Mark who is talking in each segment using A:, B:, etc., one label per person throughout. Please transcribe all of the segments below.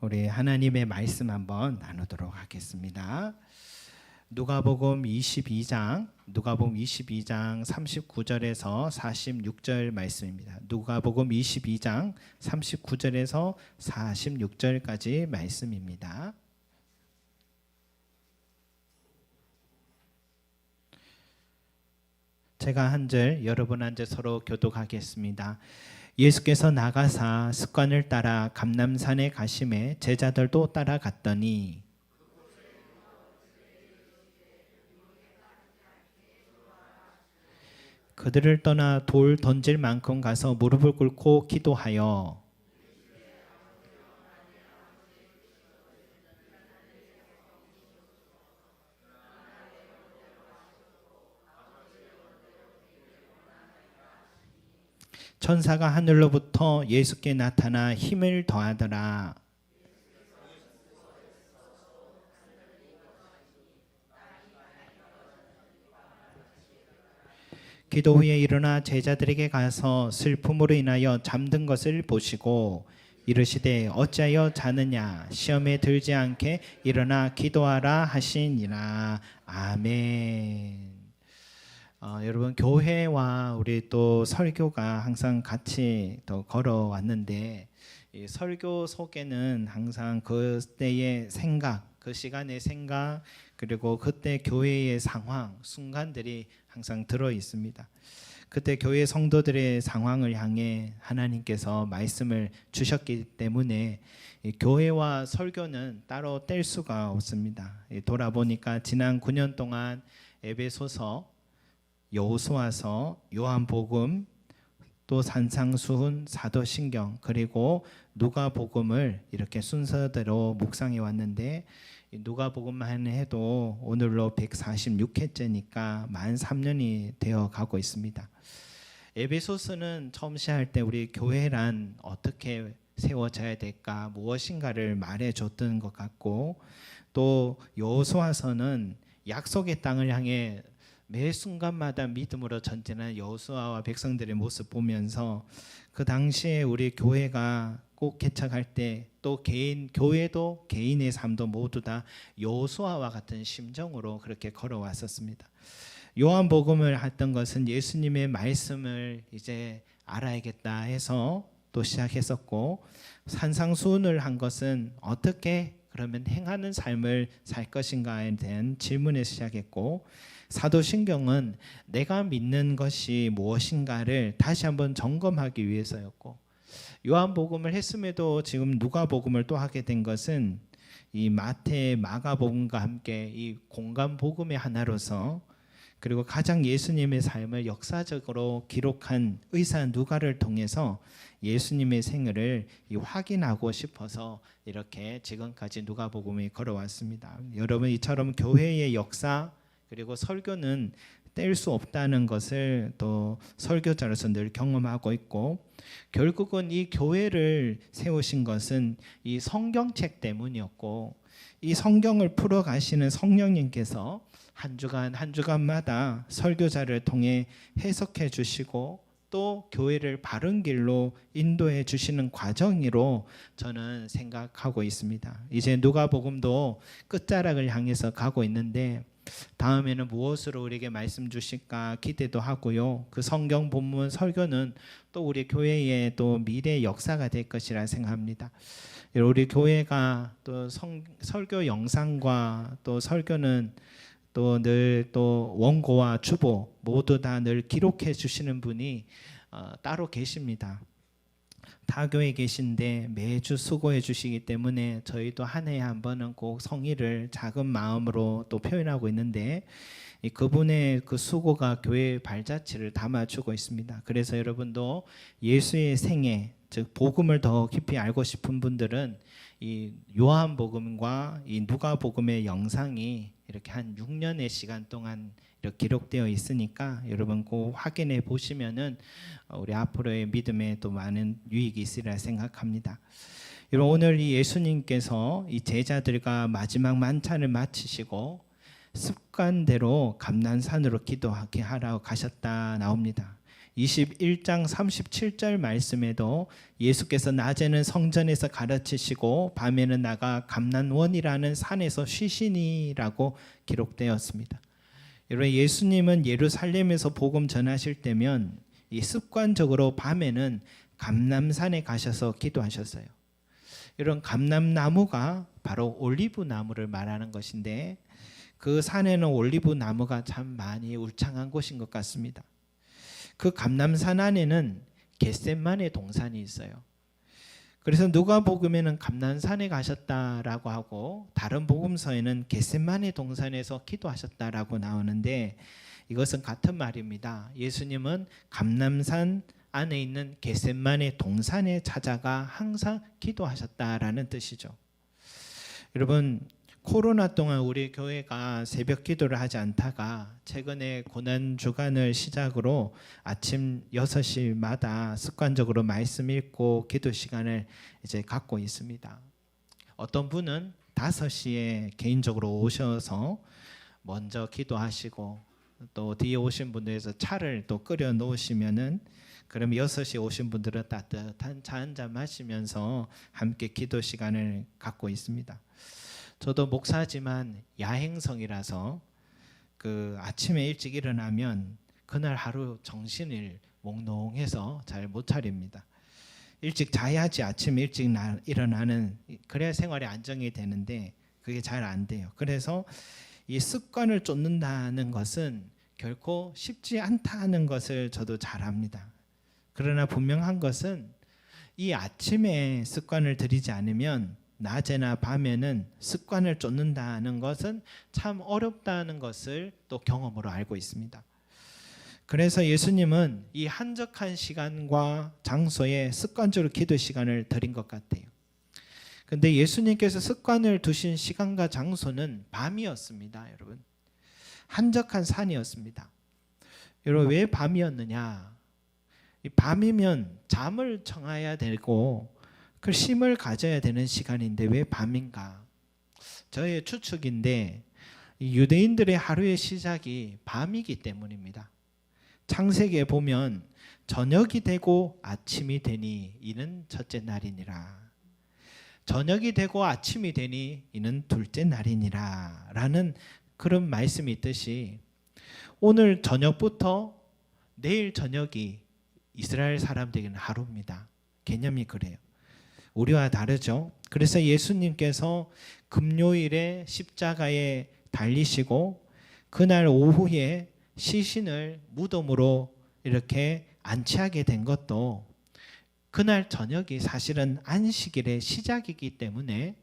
A: 우리 하나님의 말씀 한번 나누도록 하겠습니다. 누가복음 22장 39절에서 46절 말씀입니다. 누가복음 22장 39절에서 46절까지 말씀입니다. 제가 한 절, 여러분 한 절 서로 교독하겠습니다. 예수께서 나가사 습관을 따라 감람산에 가심에 제자들도 따라갔더니 그들을 떠나 돌 던질 만큼 가서 무릎을 꿇고 기도하여 천사가 하늘로부터 예수께 나타나 힘을 더하더라. 기도 후에 일어나 제자들에게 가서 슬픔으로 인하여 잠든 것을 보시고 이르시되 어찌하여 자느냐 시험에 들지 않게 일어나 기도하라 하시니라. 아멘. 여러분, 교회와 우리 또 설교가 항상 같이 또 걸어왔는데 이 설교 속에는 항상 그때의 생각, 그 시간의 생각, 그리고 그때 교회의 상황, 순간들이 항상 들어 있습니다. 그때 교회 성도들의 상황을 향해 하나님께서 말씀을 주셨기 때문에 이 교회와 설교는 따로 뗄 수가 없습니다. 돌아보니까 지난 9년 동안 에베소서, 여호수아서, 요한복음, 또 산상수훈, 사도신경, 그리고 누가복음을 이렇게 순서대로 묵상해 왔는데 누가복음만 해도 오늘로 146회째니까 만 3년이 되어 가고 있습니다. 에베소서는 처음 시작할 때 우리 교회란 어떻게 세워져야 될까, 무엇인가를 말해줬던 것 같고, 또 여호수아서는 약속의 땅을 향해 매 순간마다 믿음으로 전진하는 여호수아와 백성들의 모습 보면서 그 당시에 우리 교회가 꼭 개척할 때 또 교회도 개인의 삶도 모두 다 여호수아와 같은 심정으로 그렇게 걸어왔었습니다. 요한복음을 했던 것은 예수님의 말씀을 이제 알아야겠다 해서 또 시작했었고, 산상수훈을 한 것은 어떻게 그러면 행하는 삶을 살 것인가에 대한 질문에서 시작했고, 사도신경은 내가 믿는 것이 무엇인가를 다시 한번 점검하기 위해서였고, 요한복음을 했음에도 지금 누가복음을 또 하게 된 것은 이 마태, 마가복음과 함께 이 공간 복음의 하나로서, 그리고 가장 예수님의 삶을 역사적으로 기록한 의사 누가를 통해서 예수님의 생애를 확인하고 싶어서 이렇게 지금까지 누가복음이 걸어왔습니다. 여러분, 이처럼 교회의 역사 그리고 설교는 뗄 수 없다는 것을 또 설교자로서 늘 경험하고 있고, 결국은 이 교회를 세우신 것은 이 성경책 때문이었고, 이 성경을 풀어가시는 성령님께서 한 주간마다 설교자를 통해 해석해 주시고 또 교회를 바른 길로 인도해 주시는 과정으로 저는 생각하고 있습니다. 이제 누가복음도 끝자락을 향해서 가고 있는데 다음에는 무엇으로 우리에게 말씀 주실까 기대도 하고요. 그 성경 본문 설교는 또 우리 교회의 또 미래 역사가 될 것이라 생각합니다. 우리 교회가 또 설교 영상과 또 설교는 또 늘 또 원고와 주보 모두 다 늘 기록해 주시는 분이 따로 계십니다. 타교에 계신데 매주 수고해 주시기 때문에 저희도 한 해에 한 번은 꼭 성의를 작은 마음으로 또 표현하고 있는데, 그분의 그 수고가 교회의 발자취를 담아주고 있습니다. 그래서 여러분도 예수의 생애, 즉 복음을 더 깊이 알고 싶은 분들은 이 요한복음과 이 누가복음의 영상이 이렇게 한 6년의 시간 동안 이렇게 기록되어 있으니까 여러분 꼭 확인해 보시면은 우리 앞으로의 믿음에 또 많은 유익이 있으리라 생각합니다. 여러분, 오늘 이 예수님께서 이 제자들과 마지막 만찬을 마치시고 습관대로 감난산으로 기도하게 하라고 가셨다 나옵니다. 21장 37절 말씀에도 예수께서 낮에는 성전에서 가르치시고 밤에는 나가 감난원이라는 산에서 쉬시니라고 기록되었습니다. 여러분, 예수님은 예루살렘에서 복음 전하실 때면 이 습관적으로 밤에는 감람산에 가셔서 기도하셨어요. 이런 감람나무가 바로 올리브 나무를 말하는 것인데 그 산에는 올리브 나무가 참 많이 울창한 곳인 것 같습니다. 그 감람산 안에는 겟셋마네 동산이 있어요. 그래서 누가복음에는 감람산에 가셨다라고 하고 다른 복음서에는 겟셋마네 동산에서 기도하셨다라고 나오는데 이것은 같은 말입니다. 예수님은 감람산 안에 있는 겟셋마네 동산에 찾아가 항상 기도하셨다라는 뜻이죠. 여러분, 코로나 동안 우리 교회가 새벽 기도를 하지 않다가 최근에 고난 주간을 시작으로 아침 6시마다 습관적으로 말씀 읽고 기도 시간을 이제 갖고 있습니다. 어떤 분은 5시에 개인적으로 오셔서 먼저 기도하시고 또 뒤에 오신 분들에서 차를 또 끓여 놓으시면은 그럼 6시에 오신 분들은 따뜻한 차 한 잔 마시면서 함께 기도 시간을 갖고 있습니다. 저도 목사지만 야행성이라서 그 아침에 일찍 일어나면 그날 하루 정신을 몽롱해서 잘 못 차립니다. 일찍 자야지 아침에 일찍 일어나는, 그래야 생활이 안정이 되는데 그게 잘 안 돼요. 그래서 이 습관을 쫓는다는 것은 결코 쉽지 않다는 것을 저도 잘 압니다. 그러나 분명한 것은 이 아침에 습관을 들이지 않으면 낮에나 밤에는 습관을 쫓는다는 것은 참 어렵다는 것을 또 경험으로 알고 있습니다. 그래서 예수님은 이 한적한 시간과 장소에 습관적으로 기도 시간을 드린 것 같아요. 근데 예수님께서 습관을 두신 시간과 장소는 밤이었습니다. 여러분, 한적한 산이었습니다. 여러분, 왜 밤이었느냐? 밤이면 잠을 청해야 되고 그 쉼을 가져야 되는 시간인데 왜 밤인가? 저의 추측인데 유대인들의 하루의 시작이 밤이기 때문입니다. 창세기에 보면 저녁이 되고 아침이 되니 이는 첫째 날이니라. 저녁이 되고 아침이 되니 이는 둘째 날이니라 라는 그런 말씀이 있듯이 오늘 저녁부터 내일 저녁이 이스라엘 사람들에게는 하루입니다. 개념이 그래요. 우리와 다르죠. 그래서 예수님께서 금요일에 십자가에 달리시고 그날 오후에 시신을 무덤으로 이렇게 안치하게 된 것도 그날 저녁이 사실은 안식일의 시작이기 때문에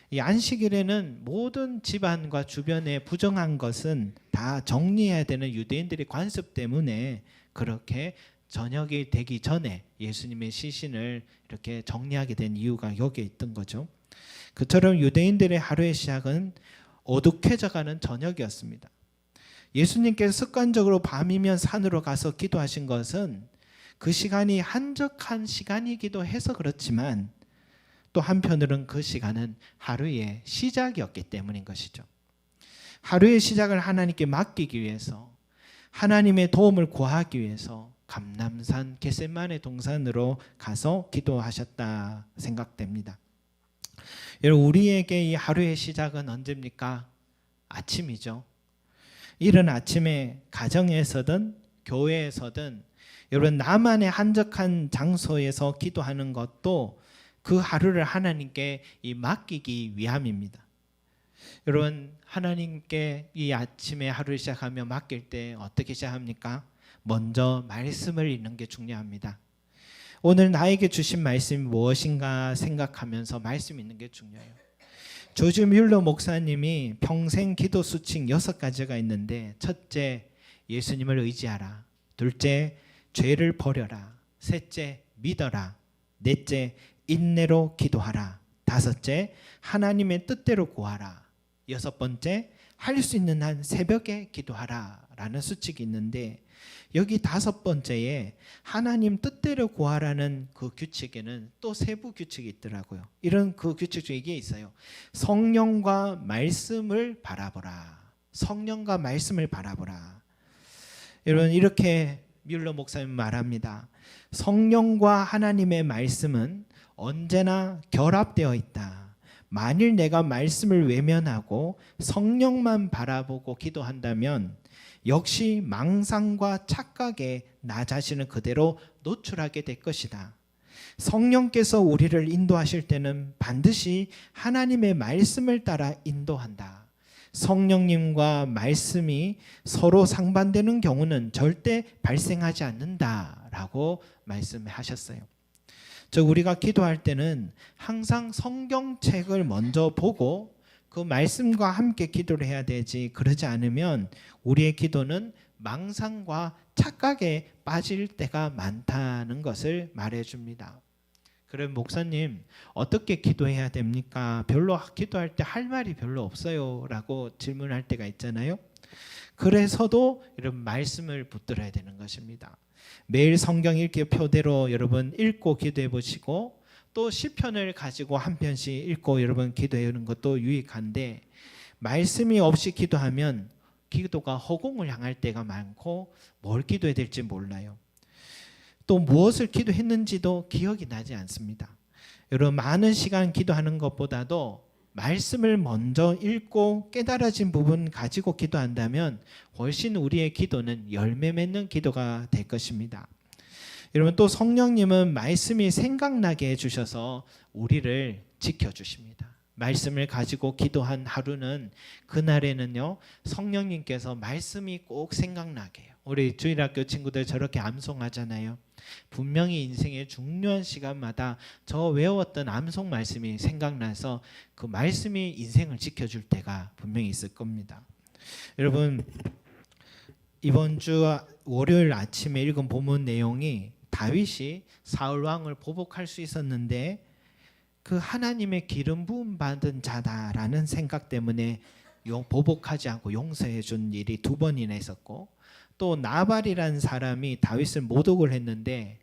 A: 이 안식일에는 모든 집안과 주변에 부정한 것은 다 정리해야 되는 유대인들의 관습 때문에 그렇게 저녁이 되기 전에 예수님의 시신을 이렇게 정리하게 된 이유가 여기에 있던 거죠. 그처럼 유대인들의 하루의 시작은 어둑해져가는 저녁이었습니다. 예수님께서 습관적으로 밤이면 산으로 가서 기도하신 것은 그 시간이 한적한 시간이기도 해서 그렇지만 또 한편으로는 그 시간은 하루의 시작이었기 때문인 것이죠. 하루의 시작을 하나님께 맡기기 위해서, 하나님의 도움을 구하기 위해서 감람산 겟셋마네 동산으로 가서 기도하셨다 생각됩니다. 여러분, 우리에게 이 하루의 시작은 언제입니까? 아침이죠. 이른 아침에 가정에서든 교회에서든 여러분 나만의 한적한 장소에서 기도하는 것도 그 하루를 하나님께 맡기기 위함입니다. 여러분, 하나님께 이 아침에 하루를 시작하며 맡길 때 어떻게 시작합니까? 먼저 말씀을 읽는 게 중요합니다. 오늘 나에게 주신 말씀이 무엇인가 생각하면서 말씀 읽는 게 중요해요. 조지 뮬러 목사님이 평생 기도 수칙 6가지가 있는데, 첫째, 예수님을 의지하라. 둘째, 죄를 버려라. 셋째, 믿어라. 넷째, 인내로 기도하라. 다섯째, 하나님의 뜻대로 구하라. 여섯 번째, 할 수 있는 한 새벽에 기도하라 라는 수칙이 있는데, 여기 다섯 번째에 하나님 뜻대로 구하라는 그 규칙에는 또 세부 규칙이 있더라고요. 이런 그 규칙 중에 이게 있어요. 성령과 말씀을 바라보라. 성령과 말씀을 바라보라. 여러분, 이렇게 뮬러 목사님 말합니다. 성령과 하나님의 말씀은 언제나 결합되어 있다. 만일 내가 말씀을 외면하고 성령만 바라보고 기도한다면 역시 망상과 착각에 나 자신을 그대로 노출하게 될 것이다. 성령께서 우리를 인도하실 때는 반드시 하나님의 말씀을 따라 인도한다. 성령님과 말씀이 서로 상반되는 경우는 절대 발생하지 않는다라고 말씀하셨어요. 즉 우리가 기도할 때는 항상 성경책을 먼저 보고 그 말씀과 함께 기도를 해야 되지, 그러지 않으면 우리의 기도는 망상과 착각에 빠질 때가 많다는 것을 말해줍니다. 그럼 목사님 어떻게 기도해야 됩니까? 별로 기도할 때 할 말이 별로 없어요 라고 질문할 때가 있잖아요. 그래서도 이런 말씀을 붙들어야 되는 것입니다. 매일 성경 읽기 표대로 여러분 읽고 기도해 보시고, 또 시편을 가지고 한 편씩 읽고 여러분 기도하는 것도 유익한데, 말씀이 없이 기도하면 기도가 허공을 향할 때가 많고 뭘 기도해야 될지 몰라요. 또 무엇을 기도했는지도 기억이 나지 않습니다. 여러분 많은 시간 기도하는 것보다도 말씀을 먼저 읽고 깨달아진 부분 가지고 기도한다면 훨씬 우리의 기도는 열매 맺는 기도가 될 것입니다. 여러분 또 성령님은 말씀이 생각나게 해주셔서 우리를 지켜주십니다. 말씀을 가지고 기도한 하루는 그날에는요 성령님께서 말씀이 꼭 생각나게 해요. 우리 주일학교 친구들 저렇게 암송하잖아요. 분명히 인생의 중요한 시간마다 저 외웠던 암송 말씀이 생각나서 그 말씀이 인생을 지켜줄 때가 분명히 있을 겁니다. 여러분 이번 주 월요일 아침에 읽은 본문 내용이 다윗이 사울 왕을 보복할 수 있었는데 그 하나님의 기름 부음 받은 자다라는 생각 때문에 보복하지 않고 용서해 준 일이 2번이나 있었고, 또 나발이라는 사람이 다윗을 모독을 했는데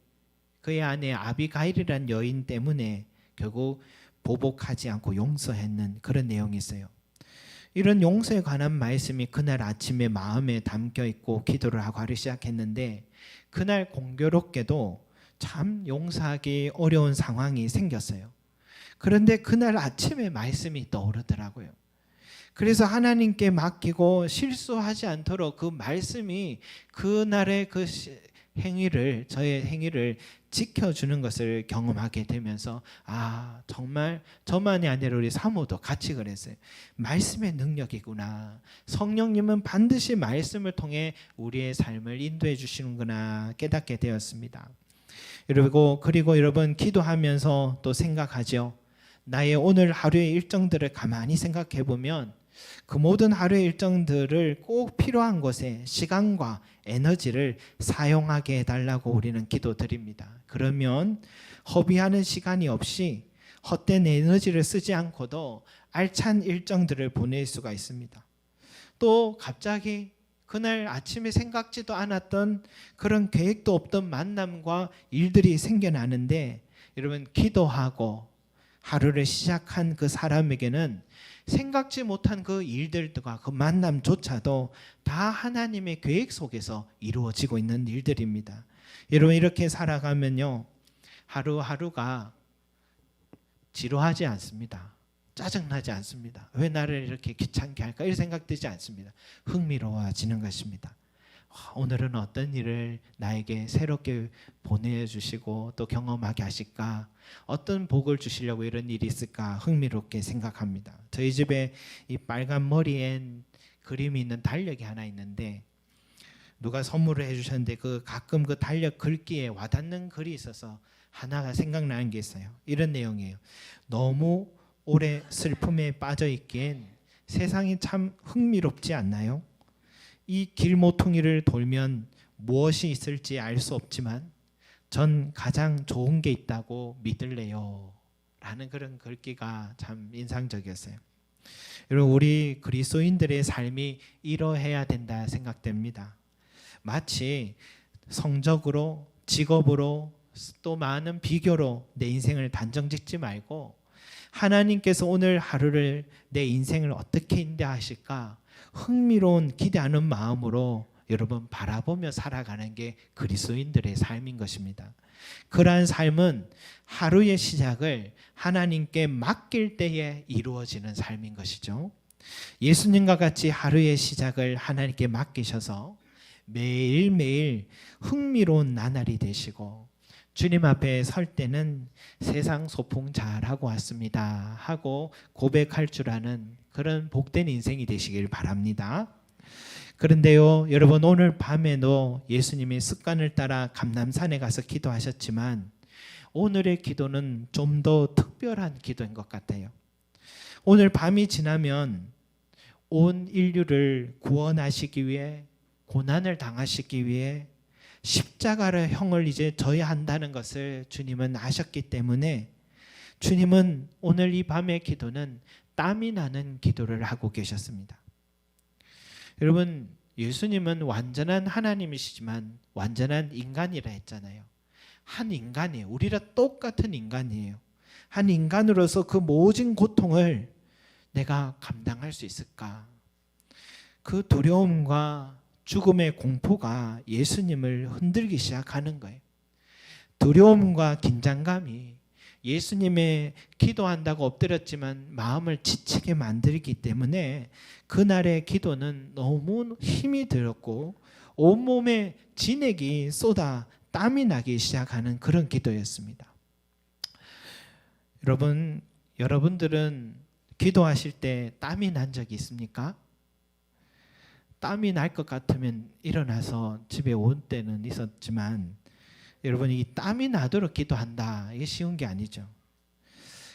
A: 그의 아내 아비가일이라는 여인 때문에 결국 보복하지 않고 용서했는 그런 내용이 있어요. 이런 용서에 관한 말씀이 그날 아침에 마음에 담겨 있고 기도를 하고 하루 시작했는데, 그날 공교롭게도 참 용서하기 어려운 상황이 생겼어요. 그런데 그날 아침에 말씀이 떠오르더라고요. 그래서 하나님께 맡기고 실수하지 않도록 그 말씀이 그날의 그 행위를, 저의 행위를 지켜주는 것을 경험하게 되면서 아 정말 저만이 아니라 우리 사모도 같이 그랬어요. 말씀의 능력이구나. 성령님은 반드시 말씀을 통해 우리의 삶을 인도해 주시는구나 깨닫게 되었습니다. 그리고 여러분 기도하면서 또 생각하죠. 나의 오늘 하루의 일정들을 가만히 생각해 보면 그 모든 하루의 일정들을 꼭 필요한 곳에 시간과 에너지를 사용하게 해달라고 우리는 기도드립니다. 그러면 허비하는 시간이 없이 헛된 에너지를 쓰지 않고도 알찬 일정들을 보낼 수가 있습니다. 또 갑자기 그날 아침에 생각지도 않았던 그런 계획도 없던 만남과 일들이 생겨나는데, 여러분 기도하고 하루를 시작한 그 사람에게는 생각지 못한 그 일들과 그 만남조차도 다 하나님의 계획 속에서 이루어지고 있는 일들입니다. 여러분 이렇게 살아가면요 하루하루가 지루하지 않습니다. 짜증나지 않습니다. 왜 나를 이렇게 귀찮게 할까 이런 생각 들지 않습니다. 흥미로워지는 것입니다. 오늘은 어떤 일을 나에게 새롭게 보내주시고 또 경험하게 하실까, 어떤 복을 주시려고 이런 일이 있을까 흥미롭게 생각합니다. 저희 집에 이 빨간 머리엔 그림이 있는 달력이 하나 있는데 누가 선물을 해주셨는데 그 가끔 그 달력 글귀에 와닿는 글이 있어서 하나가 생각나는 게 있어요. 이런 내용이에요. 너무 오래 슬픔에 빠져 있기엔 세상이 참 흥미롭지 않나요? 이 길모퉁이를 돌면 무엇이 있을지 알 수 없지만 전 가장 좋은 게 있다고 믿을래요 라는 그런 글귀가 참 인상적이었어요. 여러분 우리 그리스도인들의 삶이 이러해야 된다 생각됩니다. 마치 성적으로 직업으로 또 많은 비교로 내 인생을 단정짓지 말고 하나님께서 오늘 하루를 내 인생을 어떻게 인도하실까 흥미로운 기대하는 마음으로 여러분 바라보며 살아가는 게 그리스도인들의 삶인 것입니다. 그러한 삶은 하루의 시작을 하나님께 맡길 때에 이루어지는 삶인 것이죠. 예수님과 같이 하루의 시작을 하나님께 맡기셔서 매일매일 흥미로운 나날이 되시고 주님 앞에 설 때는 세상 소풍 잘하고 왔습니다 하고 고백할 줄 아는 그런 복된 인생이 되시길 바랍니다. 그런데요, 여러분 오늘 밤에도 예수님의 습관을 따라 감람산에 가서 기도하셨지만 오늘의 기도는 좀 더 특별한 기도인 것 같아요. 오늘 밤이 지나면 온 인류를 구원하시기 위해, 고난을 당하시기 위해 십자가의 형을 이제 져야 한다는 것을 주님은 아셨기 때문에 주님은 오늘 이 밤의 기도는 땀이 나는 기도를 하고 계셨습니다. 여러분, 예수님은 완전한 하나님이시지만 완전한 인간이라 했잖아요. 한 인간이에요. 우리랑 똑같은 인간이에요. 한 인간으로서 그 모진 고통을 내가 감당할 수 있을까? 그 두려움과 죽음의 공포가 예수님을 흔들기 시작하는 거예요. 두려움과 긴장감이 예수님의 기도한다고 엎드렸지만 마음을 지치게 만들기 때문에 그날의 기도는 너무 힘이 들었고 온몸에 진액이 쏟아 땀이 나기 시작하는 그런 기도였습니다. 여러분들은 기도하실 때 땀이 난 적이 있습니까? 땀이 날 것 같으면 일어나서 집에 온 때는 있었지만 여러분, 이 땀이 나도록 기도한다, 이게 쉬운 게 아니죠.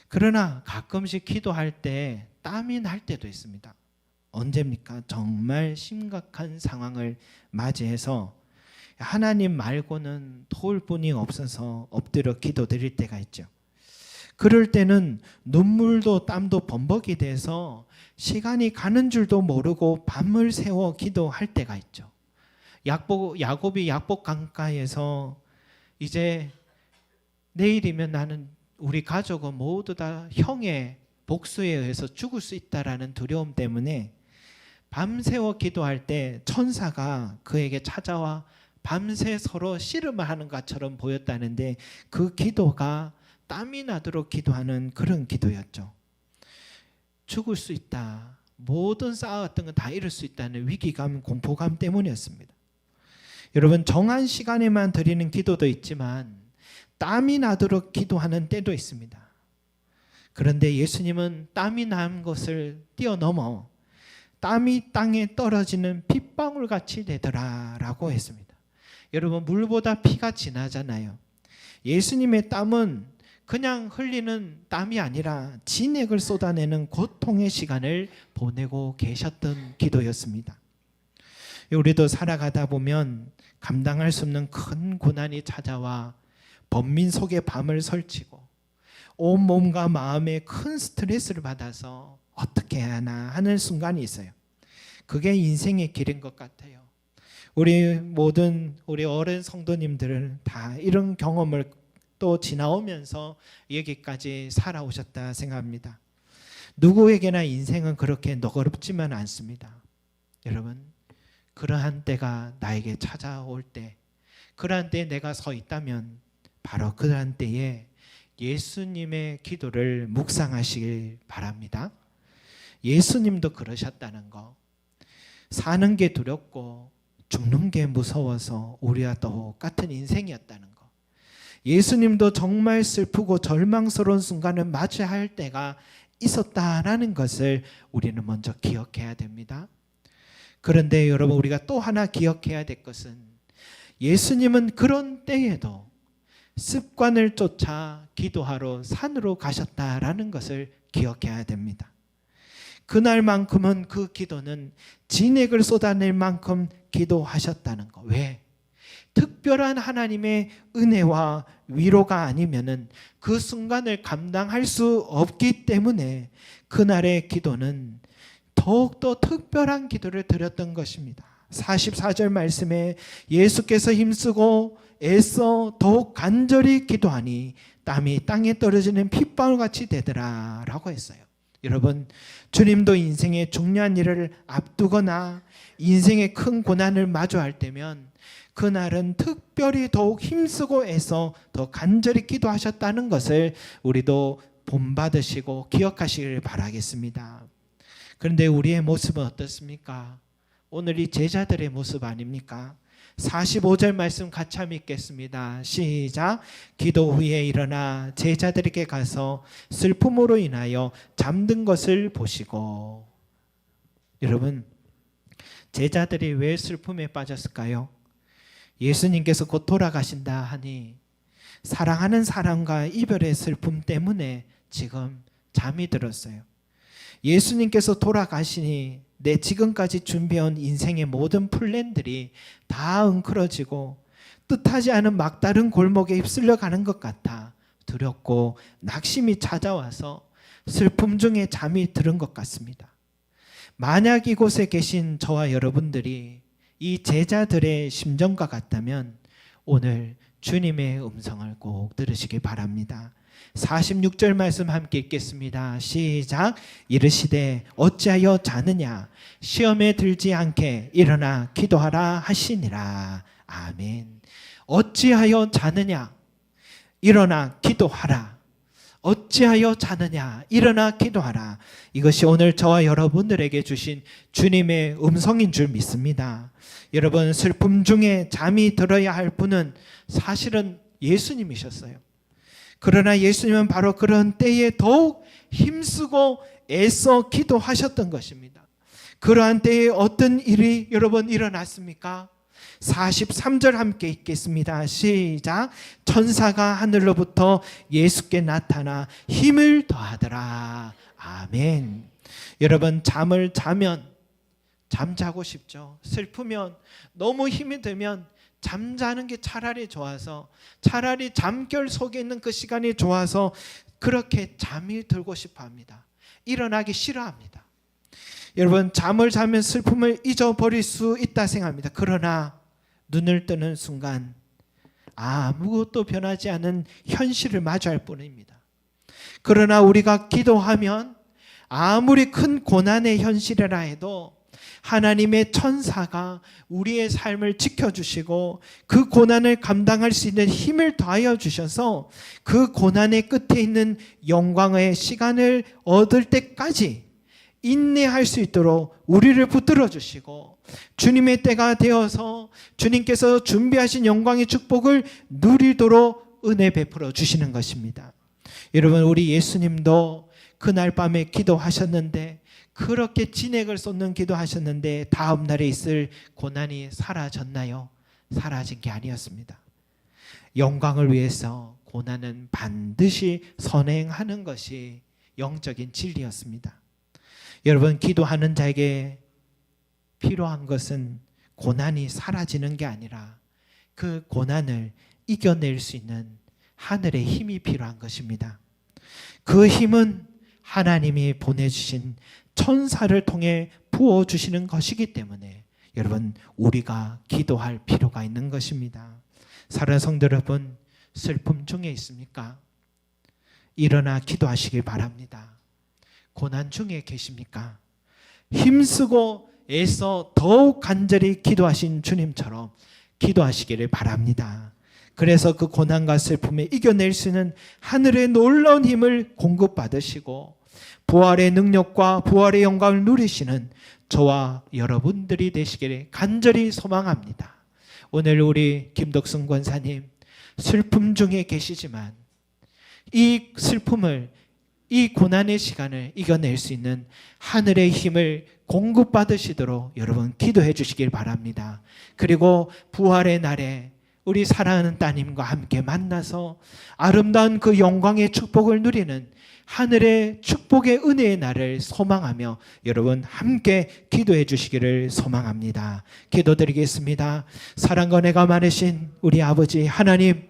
A: 그러나 가끔씩 기도할 때 땀이 날 때도 있습니다. 언제입니까? 정말 심각한 상황을 맞이해서 하나님 말고는 도울 분이 없어서 엎드려 기도드릴 때가 있죠. 그럴 때는 눈물도 땀도 범벅이 돼서 시간이 가는 줄도 모르고 밤을 새워 기도할 때가 있죠. 야곱이 약복 강가에서 이제 내일이면 나는 우리 가족은 모두 다 형의 복수에 의해서 죽을 수 있다라는 두려움 때문에 밤새워 기도할 때 천사가 그에게 찾아와 밤새 서로 씨름을 하는 것처럼 보였다는데 그 기도가 땀이 나도록 기도하는 그런 기도였죠. 죽을 수 있다, 모든 쌓아왔던 건 다 잃을 수 있다는 위기감, 공포감 때문이었습니다. 여러분, 정한 시간에만 드리는 기도도 있지만 땀이 나도록 기도하는 때도 있습니다. 그런데 예수님은 땀이 난 것을 뛰어넘어 땀이 땅에 떨어지는 핏방울 같이 되더라 라고 했습니다. 여러분, 물보다 피가 진하잖아요. 예수님의 땀은 그냥 흘리는 땀이 아니라 진액을 쏟아내는 고통의 시간을 보내고 계셨던 기도였습니다. 우리도 살아가다 보면 감당할 수 없는 큰 고난이 찾아와 번민 속에 밤을 설치고 온몸과 마음에 큰 스트레스를 받아서 어떻게 해야 하나 하는 순간이 있어요. 그게 인생의 길인 것 같아요. 우리 모든 우리 어른 성도님들은 다 이런 경험을 또 지나오면서 여기까지 살아오셨다 생각합니다. 누구에게나 인생은 그렇게 너그럽지만 않습니다. 여러분, 그러한 때가 나에게 찾아올 때, 그러한 때에 내가 서 있다면 바로 그러한 때에 예수님의 기도를 묵상하시길 바랍니다. 예수님도 그러셨다는 거, 사는 게 두렵고 죽는 게 무서워서 우리와 똑같은 인생이었다는 거, 예수님도 정말 슬프고 절망스러운 순간을 맞이해야 할 때가 있었다라는 것을 우리는 먼저 기억해야 됩니다. 그런데 여러분, 우리가 또 하나 기억해야 될 것은 예수님은 그런 때에도 습관을 쫓아 기도하러 산으로 가셨다라는 것을 기억해야 됩니다. 그날만큼은 그 기도는 진액을 쏟아낼 만큼 기도하셨다는 거. 왜? 특별한 하나님의 은혜와 위로가 아니면은 그 순간을 감당할 수 없기 때문에 그날의 기도는 더욱더 특별한 기도를 드렸던 것입니다. 44절 말씀에 예수께서 힘쓰고 애써 더욱 간절히 기도하니 땀이 땅에 떨어지는 핏방울같이 되더라 라고 했어요. 여러분, 주님도 인생의 중요한 일을 앞두거나 인생의 큰 고난을 마주할 때면 그날은 특별히 더욱 힘쓰고 애써 더 간절히 기도하셨다는 것을 우리도 본받으시고 기억하시길 바라겠습니다. 그런데 우리의 모습은 어떻습니까? 오늘 이 제자들의 모습 아닙니까? 45절 말씀 같이 한번 읽겠습니다. 시작. 기도 후에 일어나 제자들에게 가서 슬픔으로 인하여 잠든 것을 보시고. 여러분, 제자들이 왜 슬픔에 빠졌을까요? 예수님께서 곧 돌아가신다 하니 사랑하는 사람과 이별의 슬픔 때문에 지금 잠이 들었어요. 예수님께서 돌아가시니 내 지금까지 준비해온 인생의 모든 플랜들이 다 엉클어지고 뜻하지 않은 막다른 골목에 휩쓸려 가는 것 같아 두렵고 낙심이 찾아와서 슬픔 중에 잠이 들은 것 같습니다. 만약 이곳에 계신 저와 여러분들이 이 제자들의 심정과 같다면 오늘 주님의 음성을 꼭 들으시기 바랍니다. 46절 말씀 함께 읽겠습니다. 시작. 이르시되 어찌하여 자느냐 시험에 들지 않게 일어나 기도하라 하시니라. 아멘. 어찌하여 자느냐 일어나 기도하라. 어찌하여 자느냐 일어나 기도하라. 이것이 오늘 저와 여러분들에게 주신 주님의 음성인 줄 믿습니다. 여러분, 슬픔 중에 잠이 들어야 할 분은 사실은 예수님이셨어요. 그러나 예수님은 바로 그런 때에 더욱 힘쓰고 애써 기도하셨던 것입니다. 그러한 때에 어떤 일이 여러분 일어났습니까? 43절 함께 읽겠습니다. 시작. 천사가 하늘로부터 예수께 나타나 힘을 더하더라. 아멘. 여러분, 잠을 자면 잠자고 싶죠. 슬프면 너무 힘이 들면 잠자는 게 차라리 좋아서, 차라리 잠결 속에 있는 그 시간이 좋아서 그렇게 잠이 들고 싶어 합니다. 일어나기 싫어합니다. 여러분, 잠을 자면 슬픔을 잊어버릴 수 있다 생각합니다. 그러나 눈을 뜨는 순간 아무것도 변하지 않은 현실을 마주할 뿐입니다. 그러나 우리가 기도하면 아무리 큰 고난의 현실이라 해도 하나님의 천사가 우리의 삶을 지켜주시고 그 고난을 감당할 수 있는 힘을 더하여 주셔서 그 고난의 끝에 있는 영광의 시간을 얻을 때까지 인내할 수 있도록 우리를 붙들어 주시고 주님의 때가 되어서 주님께서 준비하신 영광의 축복을 누리도록 은혜 베풀어 주시는 것입니다. 여러분, 우리 예수님도 그날 밤에 기도하셨는데, 그렇게 진액을 쏟는 기도하셨는데 다음 날에 있을 고난이 사라졌나요? 사라진 게 아니었습니다. 영광을 위해서 고난은 반드시 선행하는 것이 영적인 진리였습니다. 여러분, 기도하는 자에게 필요한 것은 고난이 사라지는 게 아니라 그 고난을 이겨낼 수 있는 하늘의 힘이 필요한 것입니다. 그 힘은 하나님이 보내주신 천사를 통해 부어주시는 것이기 때문에 여러분, 우리가 기도할 필요가 있는 것입니다. 사랑하는 성도 여러분, 슬픔 중에 있습니까? 일어나 기도하시길 바랍니다. 고난 중에 계십니까? 힘쓰고 애써 더욱 간절히 기도하신 주님처럼 기도하시기를 바랍니다. 그래서 그 고난과 슬픔을 이겨낼 수 있는 하늘의 놀라운 힘을 공급받으시고 부활의 능력과 부활의 영광을 누리시는 저와 여러분들이 되시기를 간절히 소망합니다. 오늘 우리 김덕순 권사님, 슬픔 중에 계시지만 이 슬픔을, 이 고난의 시간을 이겨낼 수 있는 하늘의 힘을 공급받으시도록 여러분 기도해 주시길 바랍니다. 그리고 부활의 날에 우리 사랑하는 따님과 함께 만나서 아름다운 그 영광의 축복을 누리는 하늘의 축복의 은혜의 날을 소망하며 여러분 함께 기도해 주시기를 소망합니다. 기도드리겠습니다. 사랑과 은혜가 많으신 우리 아버지 하나님,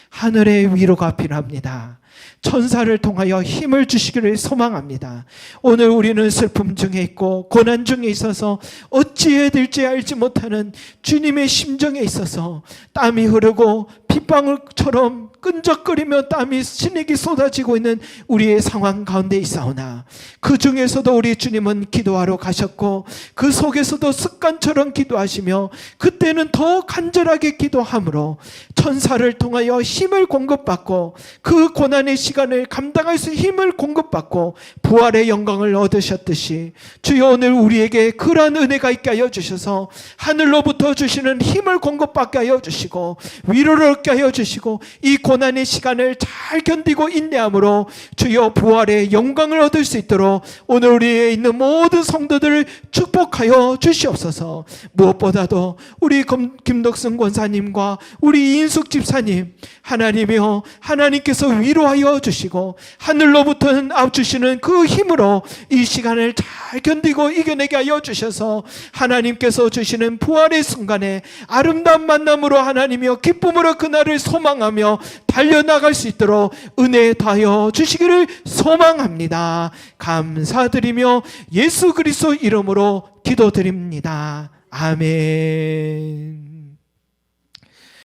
A: 하늘의 위로가 필요합니다.
B: 천사를 통하여 힘을 주시기를 소망합니다. 오늘 우리는 슬픔 중에 있고 고난 중에 있어서 어찌해야 될지 알지 못하는 주님의 심정에 있어서 땀이 흐르고 빗방울처럼 끈적거리며 땀이 신에게 쏟아지고 있는 우리의 상황 가운데 있사오나 그 중에서도 우리 주님은 기도하러 가셨고 그 속에서도 습관처럼 기도하시며 그때는 더 간절하게 기도함으로 천사를 통하여 힘을 공급받고 그 고난의 시간을 감당할 수 있는 힘을 공급받고 부활의 영광을 얻으셨듯이 주여 오늘 우리에게 그러한 은혜가 있게 하여 주셔서 하늘로부터 주시는 힘을 공급받게 하여 주시고 위로를 얻게 하여 주시고 이 고난의 시간을 잘 견디고 인내함으로 주여 부활의 영광을 얻을 수 있도록 오늘 우리에 있는 모든 성도들을 축복하여 주시옵소서. 무엇보다도 우리 김덕승 권사님과 우리 이인숙 집사님 하나님이여 하나님께서 위로하여 주시고 하늘로부터 주시는 그 힘으로 이 시간을 잘 견디고 이겨내게 하여 주셔서 하나님께서 주시는 부활의 순간에 아름다운 만남으로 하나님이여 기쁨으로 그날을 소망하며 달려나갈 수 있도록 은혜 다하여 주시기를 소망합니다. 감사드리며 예수 그리스도 이름으로 기도드립니다. 아멘.